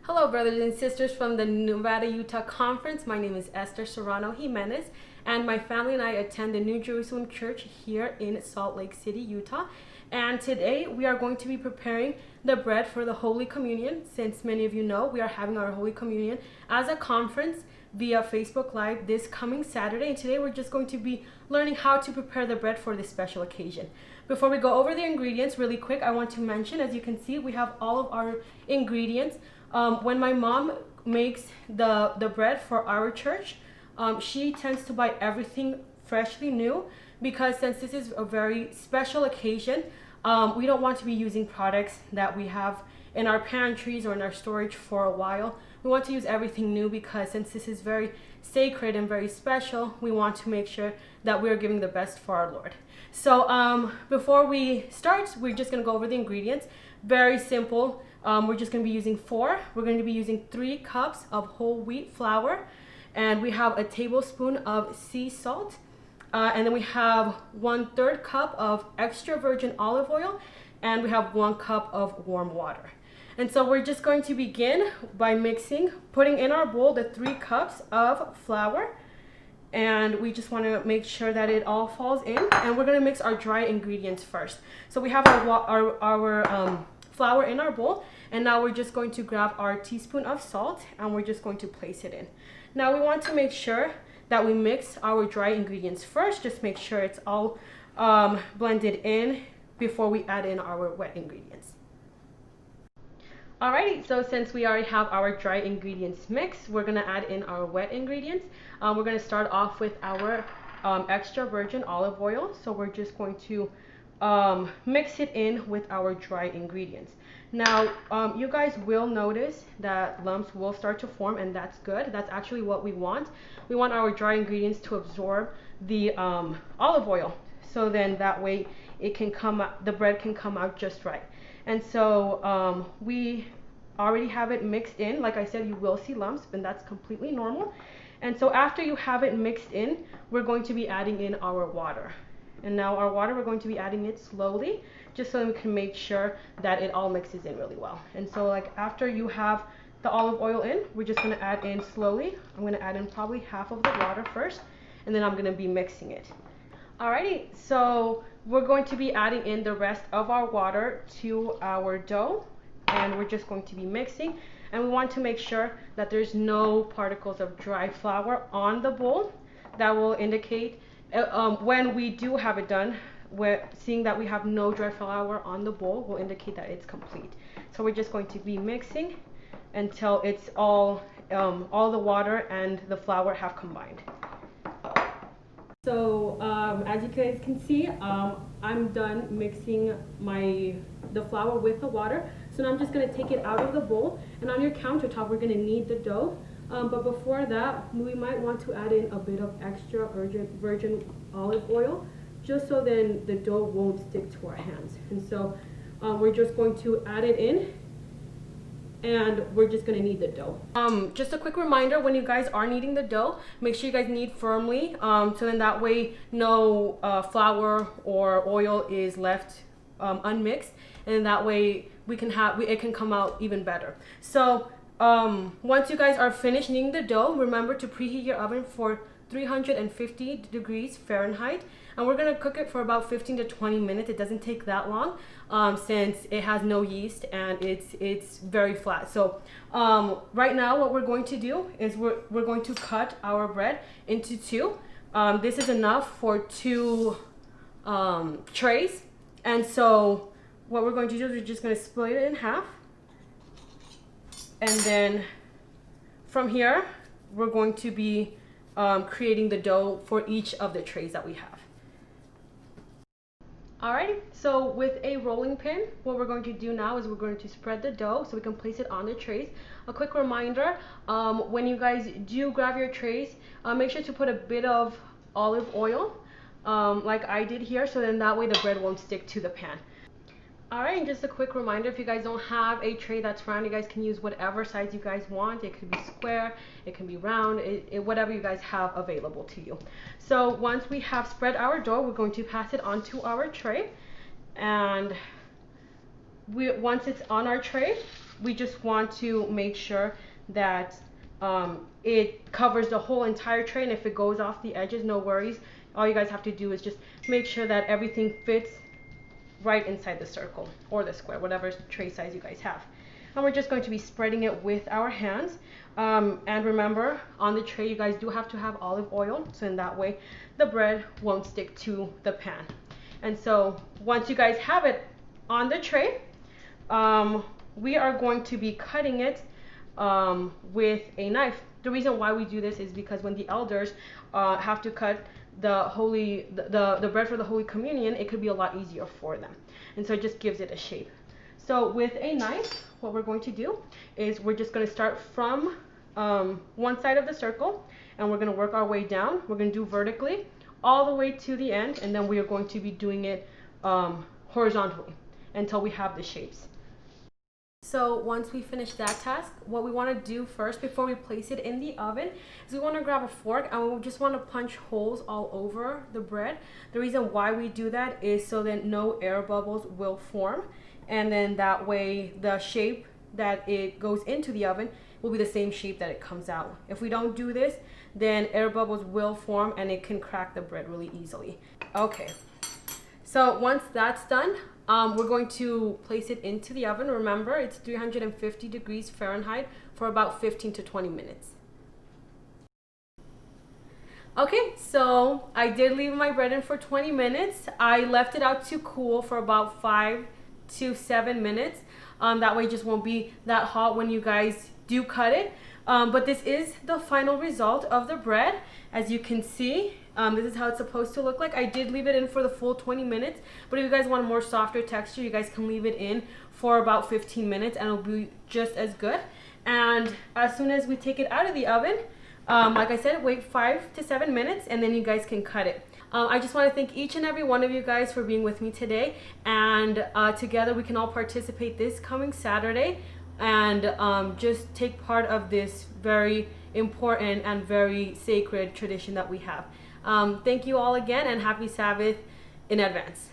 Hello, brothers and sisters from the Nevada-Utah Conference. My name is Esther Serrano Jimenez, and my family and I attend the New Jerusalem Church here in Salt Lake City, Utah. And today we are going to be preparing the bread for the Holy Communion. Since many of you know, we are having our Holy Communion as a conference via Facebook Live this coming Saturday. And today we're just going to be learning how to prepare the bread for this special occasion. Before we go over the ingredients really quick, I want to mention, as you can see, we have all of our ingredients. When my mom makes the bread for our church, she tends to buy everything freshly new, because since this is a very special occasion, we don't want to be using products that we have in our pantries or in our storage for a while. We want to use everything new, because since this is very sacred and very special, we want to make sure that we're giving the best for our Lord. So before we start, we're just going to go over the ingredients. Very simple. We're just going to be using 4. We're going to be using 3 cups of whole wheat flour, and we have a tablespoon of sea salt, and then we have 1/3 cup of extra virgin olive oil, and we have 1 cup of warm water. And so we're just going to begin by putting in our bowl the 3 cups of flour, and we just want to make sure that it all falls in, and we're going to mix our dry ingredients first. So we have our flour in our bowl, and now we're just going to grab our teaspoon of salt, and we're just going to place it in. Now we want to make sure that we mix our dry ingredients first. Just make sure it's all blended in before we add in our wet ingredients. Alrighty, so since we already have our dry ingredients mixed, we're going to add in our wet ingredients. We're going to start off with our extra virgin olive oil. So we're just going to mix it in with our dry ingredients. Now, you guys will notice that lumps will start to form, and that's good. That's actually what we want. We want our dry ingredients to absorb the olive oil, so then that way it can the bread can come out just right. And so we already have it mixed in. Like I said, you will see lumps, and that's completely normal. And so after you have it mixed in, we're going to be adding in our water. And now our water, we're going to be adding it slowly, just so we can make sure that it all mixes in really well. And so like after you have the olive oil in, we're just going to add in slowly. I'm going to add in probably half of the water first, and then I'm going to be mixing it. Alrighty, so we're going to be adding in the rest of our water to our dough, and we're just going to be mixing. And we want to make sure that there's no particles of dry flour on the bowl. That will indicate when we do have it done, seeing that we have no dry flour on the bowl will indicate that it's complete. So we're just going to be mixing until it's all the water and the flour have combined. So as you guys can see, I'm done mixing the flour with the water. So now I'm just going to take it out of the bowl, and on your countertop we're going to knead the dough. But before that, we might want to add in a bit of extra virgin olive oil, just so then the dough won't stick to our hands. And so we're just going to add it in, and we're just going to knead the dough. Just a quick reminder, when you guys are kneading the dough, make sure you guys knead firmly, so then that way no flour or oil is left unmixed, and that way it can come out even better. So once you guys are finished kneading the dough, remember to preheat your oven for 350 degrees Fahrenheit, and we're going to cook it for about 15 to 20 minutes. It doesn't take that long, since it has no yeast and it's very flat. So right now what we're going to do is we're going to cut our bread into 2. This is enough for 2 trays, and so what we're going to do is we're just going to split it in half, and then from here we're going to be creating the dough for each of the trays that we have. Alrighty, so with a rolling pin, what we're going to do now is we're going to spread the dough so we can place it on the trays. A quick reminder, when you guys do grab your trays, make sure to put a bit of olive oil, like I did here, so then that way the bread won't stick to the pan. Alright, and just a quick reminder, if you guys don't have a tray that's round, you guys can use whatever size you guys want. It could be square, it can be round, whatever you guys have available to you. So once we have spread our dough, we're going to pass it onto our tray, and once it's on our tray, we just want to make sure that it covers the whole entire tray, and if it goes off the edges, no worries. All you guys have to do is just make sure that everything fits right inside the circle or the square, whatever tray size you guys have. And we're just going to be spreading it with our hands. And remember, on the tray you guys do have to have olive oil, so in that way the bread won't stick to the pan. And so once you guys have it on the tray, we are going to be cutting it with a knife. The reason why we do this is because when the elders have to cut the bread for the Holy Communion, it could be a lot easier for them, and so it just gives it a shape. So with a knife, what we're going to do is we're just going to start from one side of the circle, and we're going to work our way down. We're going to do vertically all the way to the end, and then we are going to be doing it horizontally until we have the shapes. So once we finish that task, what we want to do first before we place it in the oven is we want to grab a fork, and we just want to punch holes all over the bread. The reason why we do that is so that no air bubbles will form, and then that way the shape that it goes into the oven will be the same shape that it comes out. If we don't do this, then air bubbles will form and it can crack the bread really easily. Okay, so once that's done, we're going to place it into the oven. Remember, it's 350 degrees Fahrenheit for about 15 to 20 minutes. Okay, so I did leave my bread in for 20 minutes. I left it out to cool for about 5 to 7 minutes. That way it just won't be that hot when you guys do cut it. But this is the final result of the bread. As you can see, this is how it's supposed to look like. I did leave it in for the full 20 minutes, but if you guys want a more softer texture, you guys can leave it in for about 15 minutes and it'll be just as good. And as soon as we take it out of the oven, like I said, wait 5 to 7 minutes and then you guys can cut it. I just want to thank each and every one of you guys for being with me today, and together we can all participate this coming Saturday and just take part of this very important and very sacred tradition that we have. Thank you all again, and happy Sabbath in advance.